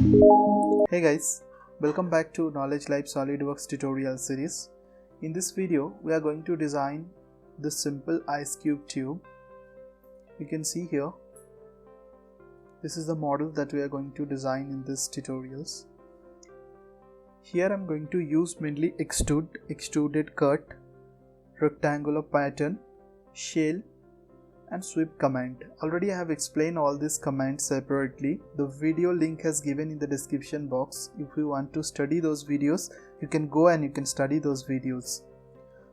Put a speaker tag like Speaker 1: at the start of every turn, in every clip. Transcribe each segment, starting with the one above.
Speaker 1: Hey guys, welcome back to Knowledge Life SolidWorks tutorial series. In this video, we are going to design this simple ice cube tube. You can see here, this is the model that we are going to design in this tutorials. Here I am going to use mainly extruded cut, rectangular pattern, shell and sweep command. Already I have explained all these commands separately. The video link has given in the description box. If you want to study those videos, you can go and you can study those videos.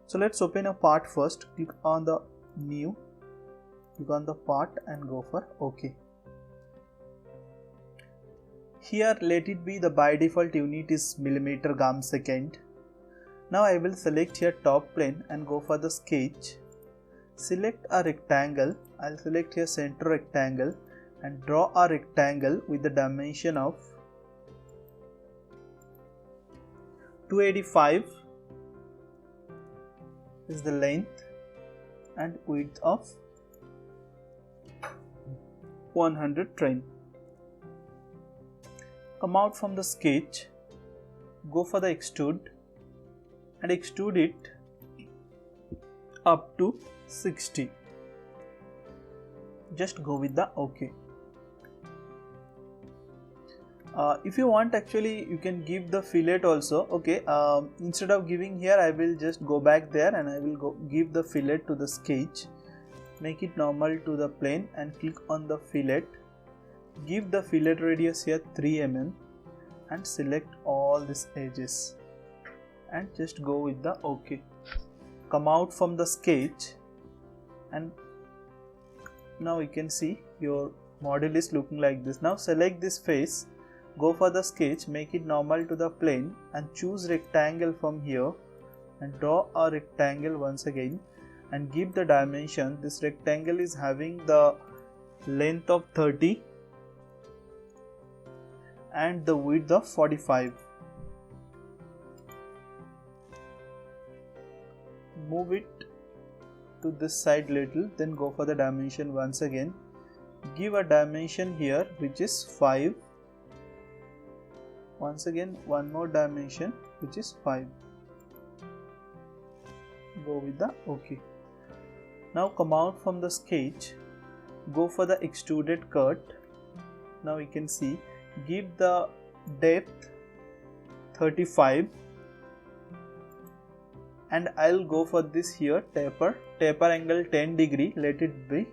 Speaker 1: So let's open a part first. Click on the new, click on the part and go for OK. Here let it be the by default unit is mm/second. Now I will select here top plane and go for the sketch. Select a rectangle. I'll select here center rectangle and draw a rectangle with the dimension of 285 is the length and width of 110. Come out from the sketch, go for the extrude and extrude it up to 60. Just go with the OK. If you want, actually you can give the fillet also. Okay, instead of giving here, I will just go back there and I will give the fillet to the sketch. Make it normal to the plane and click on the fillet. Give the fillet radius here 3 mm and select all these edges and just go with the OK. Come out from the sketch and now you can see your model is looking like this. Now select this face, go for the sketch, make it normal to the plane and choose rectangle from here and draw a rectangle once again and give the dimension. This rectangle is having the length of 30 and the width of 45. Move it to this side little, then go for the dimension once again. Give a dimension here which is 5. Once again one more dimension which is 5. Go with the OK. Now come out from the sketch, go for the extruded cut. Now you can see, give the depth 35 and I'll go for this here taper angle 10 degree, let it be,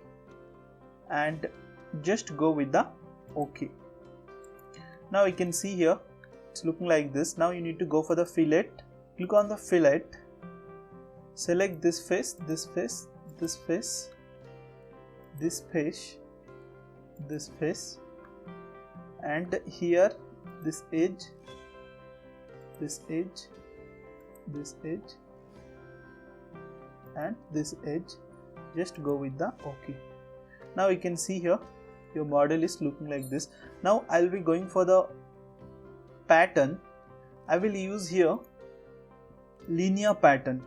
Speaker 1: and just go with the OK. Now you can see here it's looking like this. Now you need to go for the fillet. Click on the fillet, select this face, this face, this face, this face, this face, and here this edge, this edge, this edge and this edge. Just go with the OK. Now you can see here your model is looking like this. Now I'll be going for the pattern. I will use here linear pattern.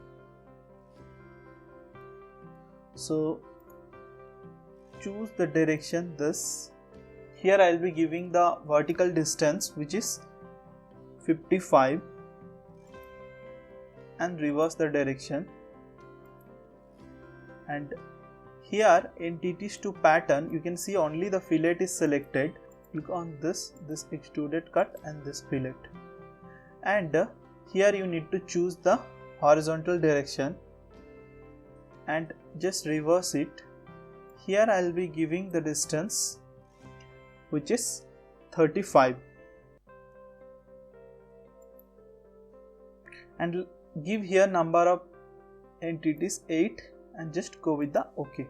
Speaker 1: So choose the direction this. Here I'll be giving the vertical distance which is 55 and reverse the direction. And here entities to pattern, you can see only the fillet is selected. Click on this extruded cut and this fillet. And here you need to choose the horizontal direction and just reverse it. Here I will be giving the distance which is 35 and give here number of entities 8 and just go with the OK.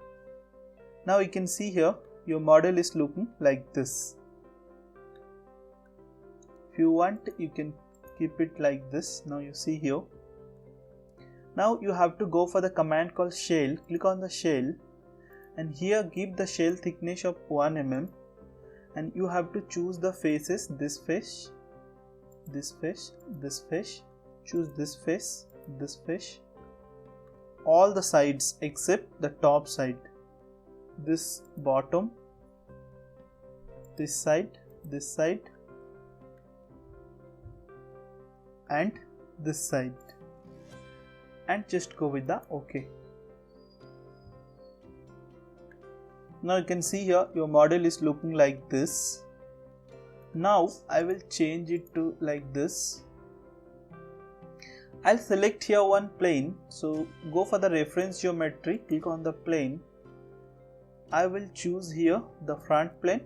Speaker 1: Now you can see here your model is looking like this. If you want, you can keep it like this. Now you see here. Now you have to go for the command called shell. Click on the shell and here give the shell thickness of 1 mm and you have to choose the faces, this face, this face, this face, choose this face, this face, all the sides except the top side, this bottom, this side, and this side, and just go with the OK. Now you can see here your model is looking like this. Now I will change it to like this. I'll select here one plane, so go for the reference geometry, click on the plane. I will choose here the front plane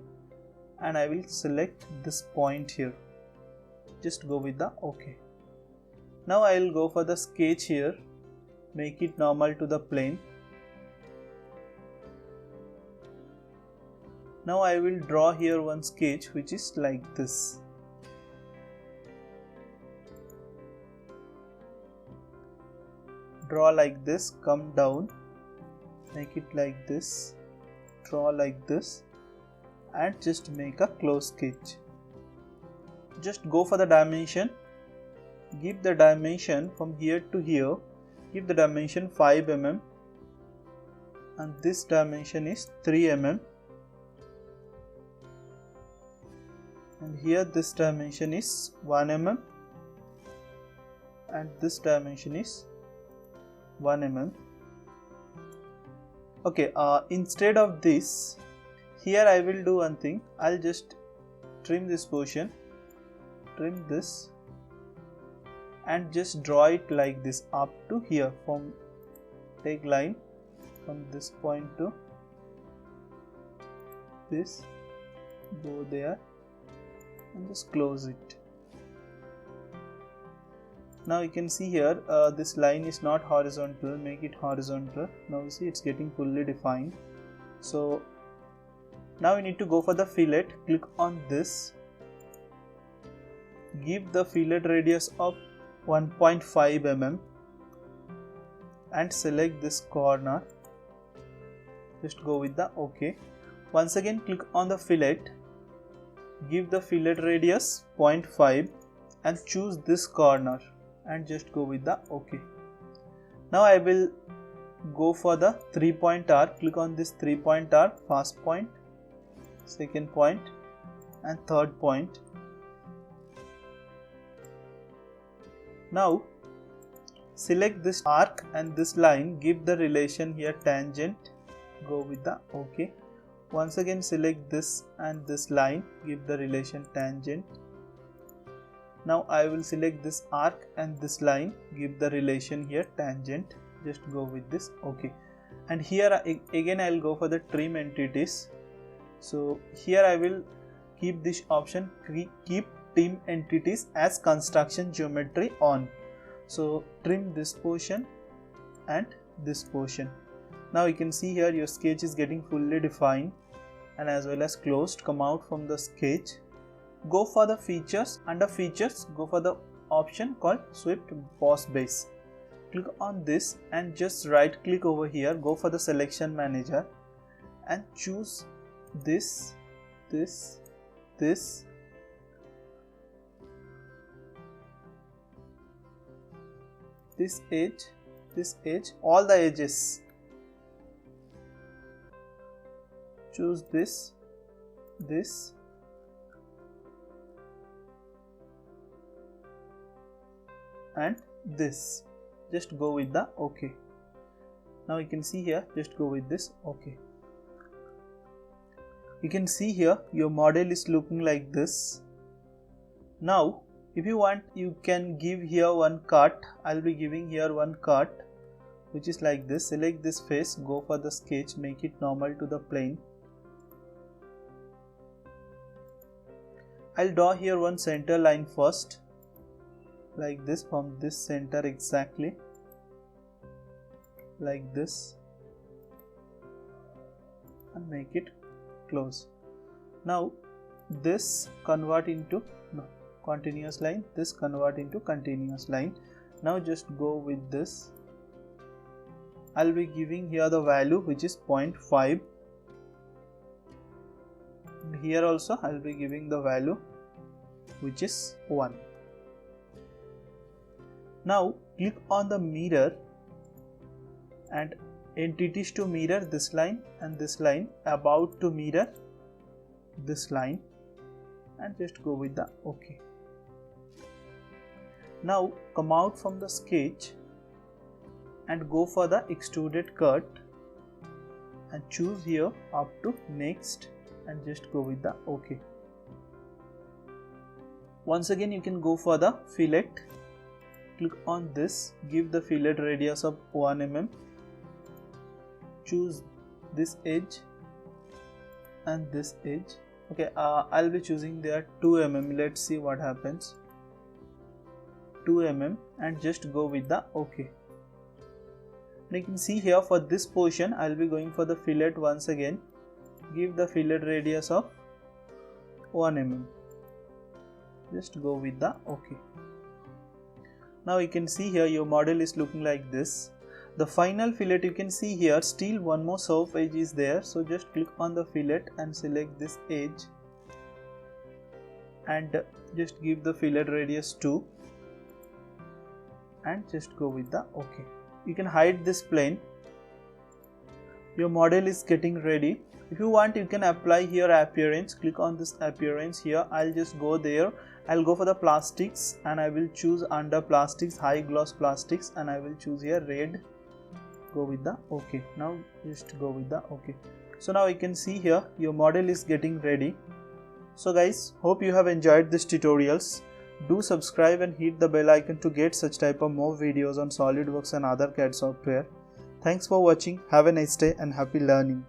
Speaker 1: and I will select this point here. Just go with the OK. Now I will go for the sketch here, make it normal to the plane. Now I will draw here one sketch which is like this. Draw like this, come down, make it like this, draw like this, and just make a close sketch. Just go for the dimension, give the dimension from here to here, give the dimension 5 mm, and this dimension is 3 mm, and here this dimension is 1 mm, and this dimension is 1 mm. Okay, instead of this, here I will do one thing. I'll just trim this portion, trim this, and just draw it like this up to here. From take line from this point to this, go there, and just close it. Now you can see here this line is not horizontal, make it horizontal. Now you see it's getting fully defined. So now we need to go for the fillet, click on this, give the fillet radius of 1.5 mm and select this corner, just go with the OK. Once again click on the fillet, give the fillet radius 0.5 and choose this corner and just go with the OK. Now I will go for the 3-point arc, click on this 3-point arc, first point, second point and third point. Now select this arc and this line, give the relation here tangent, go with the OK. Once again select this and this line, give the relation tangent. Now I will select this arc and this line, give the relation here tangent, just go with this OK. And here again I will go for the trim entities. So here I will keep this option, keep trim entities as construction geometry on. So trim this portion and this portion. Now you can see here your sketch is getting fully defined and as well as closed. Come out from the sketch, go for the features, under features go for the option called swept boss base. Click on this and just right click over here, go for the selection manager and choose this, this, this, this edge, all the edges. Choose this, this, and this. Just go with the OK. Now you can see here, just go with this OK. You can see here your model is looking like this. Now if you want, you can give here one cut. I'll be giving here one cut which is like this. Select this face, go for the sketch, make it normal to the plane. I'll draw here one center line first, like this, from this center exactly, like this, and make it close. Now this convert into continuous line, this convert into continuous line. Now just go with this. I'll be giving here the value which is 0.5. Here also I'll be giving the value which is 1. Now click on the mirror and entities to mirror this line and this line, about to mirror this line, and just go with the OK. Now come out from the sketch and go for the extruded cut and choose here up to next and just go with the OK. Once again you can go for the fillet. Click on this, give the fillet radius of 1 mm, choose this edge and this edge. Okay, I'll be choosing there 2 mm. Let's see what happens. 2 mm and just go with the OK. Now you can see here for this portion I'll be going for the fillet once again. Give the fillet radius of 1 mm. Just go with the OK. Now you can see here your model is looking like this. The final fillet you can see here, still one more surf edge is there. So just click on the fillet and select this edge and just give the fillet radius 2 and just go with the OK. You can hide this plane. Your model is getting ready. If you want you can apply here appearance. Click on this appearance here. I'll just go there. I'll go for the plastics and I will choose under plastics high gloss plastics and I will choose here red. Go with the OK. Now just go with the OK. So now you can see here your model is getting ready. So guys, hope you have enjoyed this tutorials. Do subscribe and hit the bell icon to get such type of more videos on SolidWorks and other CAD software. Thanks for watching. Have a nice day and happy learning.